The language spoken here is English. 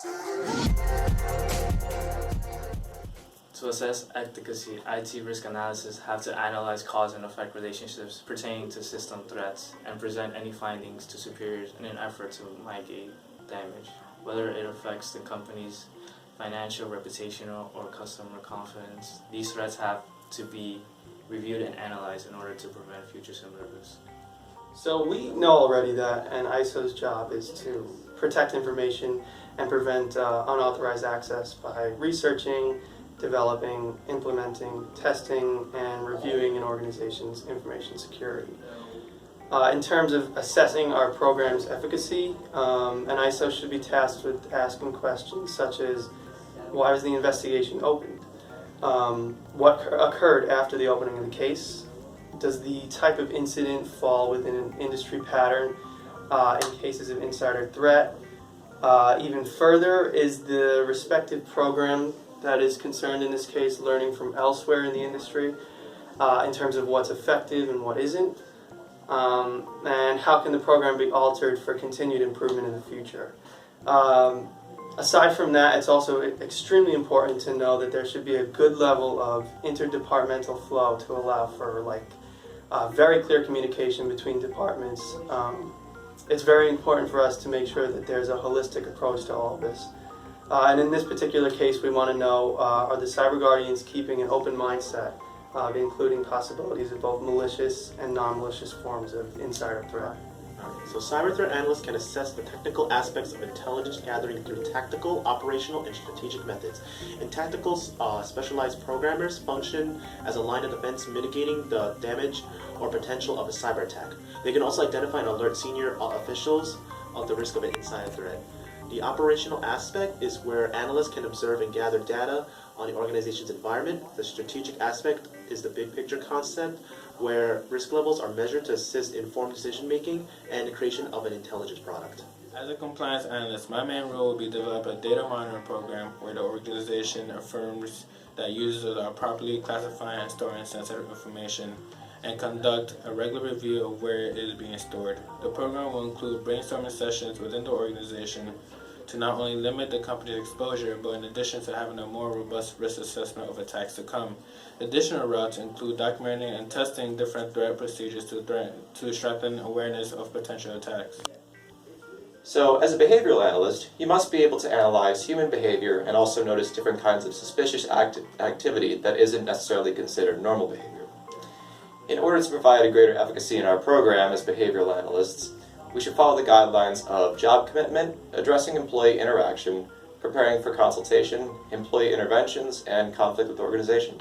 To assess efficacy, IT risk analysis have to analyze cause and effect relationships pertaining to system threats and present any findings to superiors in an effort to mitigate damage, whether it affects the company's financial, reputational, or customer confidence. These threats have to be reviewed and analyzed in order to prevent future similar risks. So we know already that an ISO's job is to protect information and prevent unauthorized access by researching, developing, implementing, testing, and reviewing an organization's information security. In terms of assessing our program's efficacy, an ISO should be tasked with asking questions such as, why was the investigation opened? What occurred after the opening of the case? Does the type of incident fall within an industry pattern in cases of insider threat? Even further, is the respective program that is concerned in this case learning from elsewhere in the industry in terms of what's effective and what isn't? And how can the program be altered for continued improvement in the future? Aside from that, it's also extremely important to know that there should be a good level of interdepartmental flow to allow for very clear communication between departments. It's very important for us to make sure that there's a holistic approach to all of this. And in this particular case, we want to know, are the cyber guardians keeping an open mindset, including possibilities of both malicious and non-malicious forms of insider threat? So cyber threat analysts can assess the technical aspects of intelligence gathering through tactical, operational, and strategic methods. In tactical, specialized programmers function as a line of defense mitigating the damage or potential of a cyber attack. They can also identify and alert senior officials of the risk of an insider threat. The operational aspect is where analysts can observe and gather data on the organization's environment. The strategic aspect is the big picture concept, where risk levels are measured to assist informed decision making and the creation of an intelligence product. As a compliance analyst, my main role will be to develop a data monitoring program where the organization affirms that users are properly classifying and storing sensitive information and conduct a regular review of where it is being stored. The program will include brainstorming sessions within the organization to not only limit the company's exposure, but in addition to having a more robust risk assessment of attacks to come. Additional routes include documenting and testing different threat procedures to strengthen awareness of potential attacks. So, as a behavioral analyst, you must be able to analyze human behavior and also notice different kinds of suspicious activity that isn't necessarily considered normal behavior. In order to provide a greater efficacy in our program as behavioral analysts, we should follow the guidelines of job commitment, addressing employee interaction, preparing for consultation, employee interventions, and conflict with the organization.